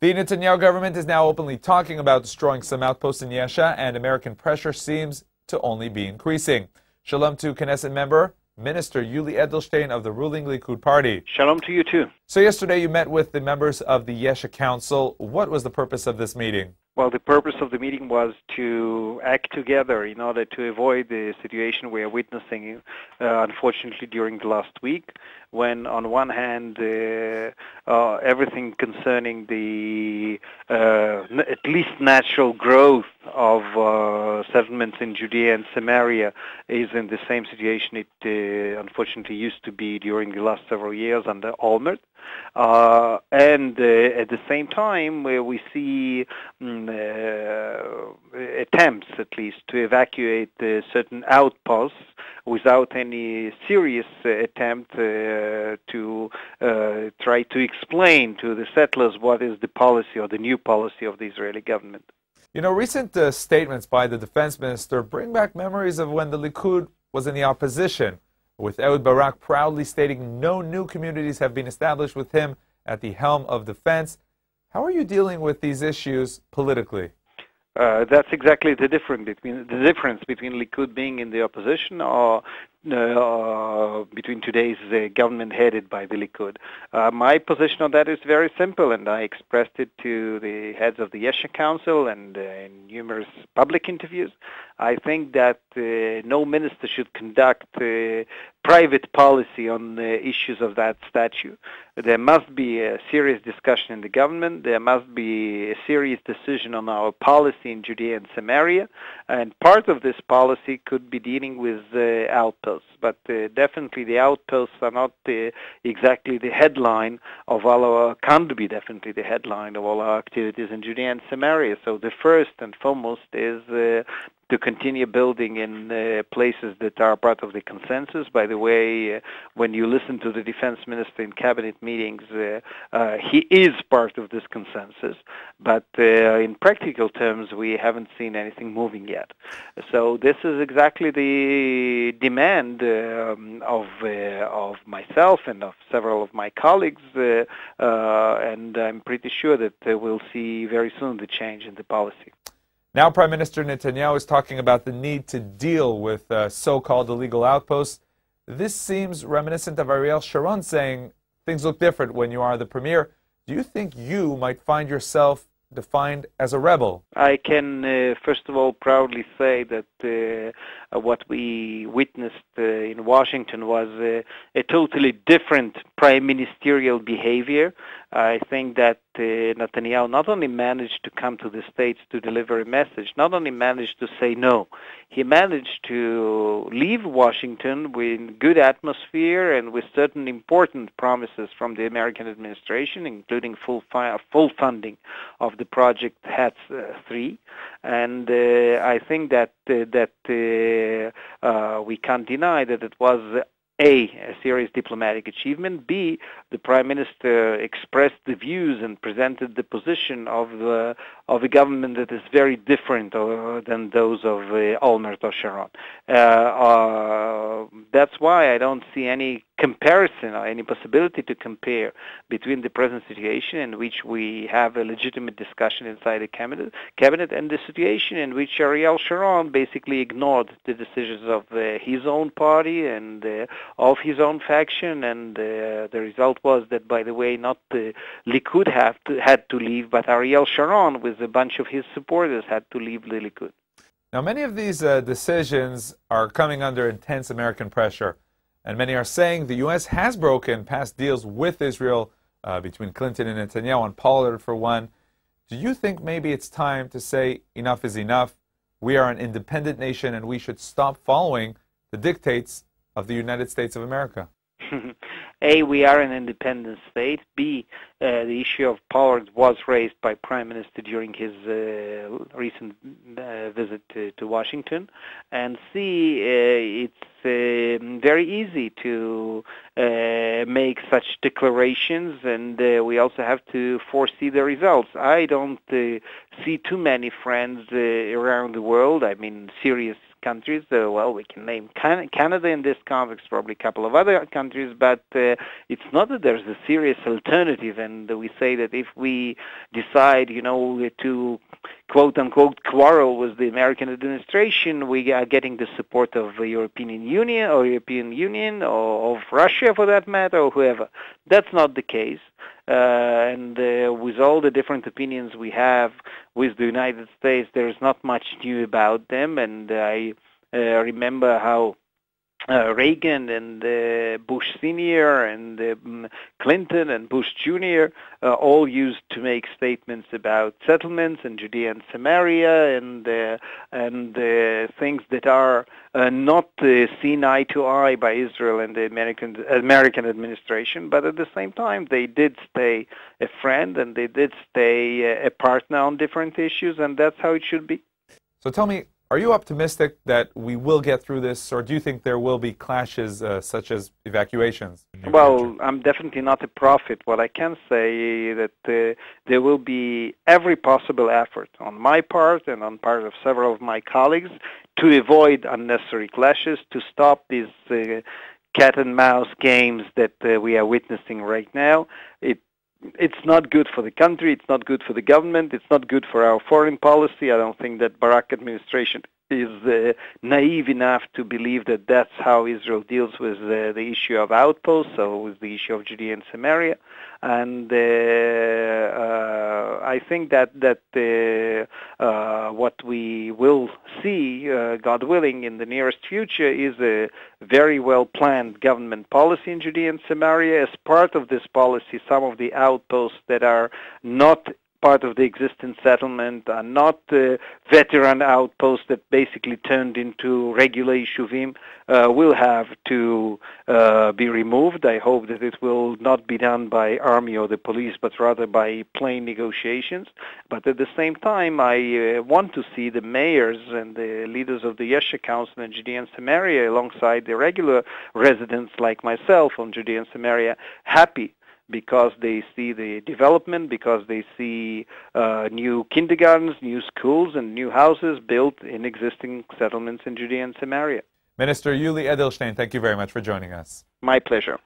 The Netanyahu government is now openly talking about destroying some outposts in Yesha, and American pressure seems to only be increasing. Shalom to Knesset member, Minister Yuli Edelstein of the ruling Likud party. Shalom to you too. So yesterday you met with the members of the Yesha Council. What was the purpose of this meeting? Well, the purpose of the meeting was to act together in order to avoid the situation we are witnessing, unfortunately, during the last week, when on one hand everything concerning the at least natural growth of settlements in Judea and Samaria is in the same situation it unfortunately used to be during the last several years under Olmert. And at the same time, where we see attempts, at least, to evacuate certain outposts without any serious attempt to try to explain to the settlers what is the policy or the new policy of the Israeli government. You know, recent statements by the defense minister bring back memories of when the Likud was in the opposition, with Ehud Barak proudly stating no new communities have been established with him at the helm of defense. How are you dealing with these issues politically? That's exactly the difference between Likud being in the opposition or between today's government headed by the Likud. My position on that is very simple, and I expressed it to the heads of the Yesha Council and in numerous public interviews. I think that no minister should conduct private policy on issues of that statute. There must be a serious discussion in the government. There must be a serious decision on our policy in Judea and Samaria, and part of this policy could be dealing with outposts. But definitely the outposts are not exactly the headline of can't be definitely the headline of all our activities in Judea and Samaria. So the first and foremost is to continue building in places that are part of the consensus. By the way, when you listen to the defense minister in cabinet meetings, he is part of this consensus. But in practical terms, we haven't seen anything moving yet. So this is exactly the demand of myself and of several of my colleagues, and I'm pretty sure that we'll see very soon the change in the policy. Now Prime Minister Netanyahu is talking about the need to deal with so-called illegal outposts. This seems reminiscent of Ariel Sharon saying things look different when you are the premier. Do you think you might find yourself defined as a rebel? I can, first of all, proudly say that what we witnessed in Washington was a totally different prime ministerial behavior. I think that Netanyahu not only managed to come to the States to deliver a message, not only managed to say no, he managed to leave Washington with good atmosphere and with certain important promises from the American administration, including full funding of the project HATS 3. And I think that we can't deny that it was a serious diplomatic achievement. B, the Prime Minister expressed the views and presented the position of a government that is very different than those of Olmert or Sharon. That's why I don't see any comparison or any possibility to compare between the present situation in which we have a legitimate discussion inside the cabinet and the situation in which Ariel Sharon basically ignored the decisions of his own party and of his own faction, and the result was that, by the way, not the Likud had to leave, but Ariel Sharon with a bunch of his supporters had to leave the Likud. Now, many of these decisions are coming under intense American pressure. And many are saying the U.S. has broken past deals with Israel between Clinton and Netanyahu and Pollard for one. Do you think maybe it's time to say enough is enough? We are an independent nation and we should stop following the dictates of the United States of America? A, we are an independent state. B, the issue of Pollard was raised by Prime Minister during his recent visit to Washington. And C, it's very easy to make such declarations, and we also have to foresee the results. I don't see too many friends around the world, I mean serious countries. Well, we can name Canada in this context, probably a couple of other countries, but it's not that there's a serious alternative, and we say that if we decide, to quote-unquote quarrel with the American administration, we are getting the support of the European Union or of Russia for that matter, or whoever. That's not the case. And with all the different opinions we have with the United States, there is not much new about them. And I remember how Reagan and Bush Sr. and Clinton and Bush Jr. All used to make statements about settlements in Judea and Samaria and things that are not seen eye to eye by Israel and the American administration, but at the same time they did stay a friend and they did stay a partner on different issues, and that's how it should be. So tell me, are you optimistic that we will get through this, or do you think there will be clashes such as evacuations? Well, I'm definitely not a prophet. What I can say is that there will be every possible effort on my part and on part of several of my colleagues to avoid unnecessary clashes, to stop these cat and mouse games that we are witnessing right now. It's not good for the country, it's not good for the government, it's not good for our foreign policy. I don't think that Barak administration is naive enough to believe that that's how Israel deals with the issue of outposts or with the issue of Judea and Samaria. And I think that what we will see, God willing, in the nearest future is a very well-planned government policy in Judea and Samaria. As part of this policy, some of the outposts that are not part of the existing settlement are not veteran outposts that basically turned into regular Yeshuvim will have to be removed. I hope that it will not be done by army or the police, but rather by plain negotiations. But at the same time, I want to see the mayors and the leaders of the Yesha Council in Judea and Samaria, alongside the regular residents like myself on Judea and Samaria, happy because they see the development, because they see new kindergartens, new schools, and new houses built in existing settlements in Judea and Samaria. Minister Yuli Edelstein, thank you very much for joining us. My pleasure.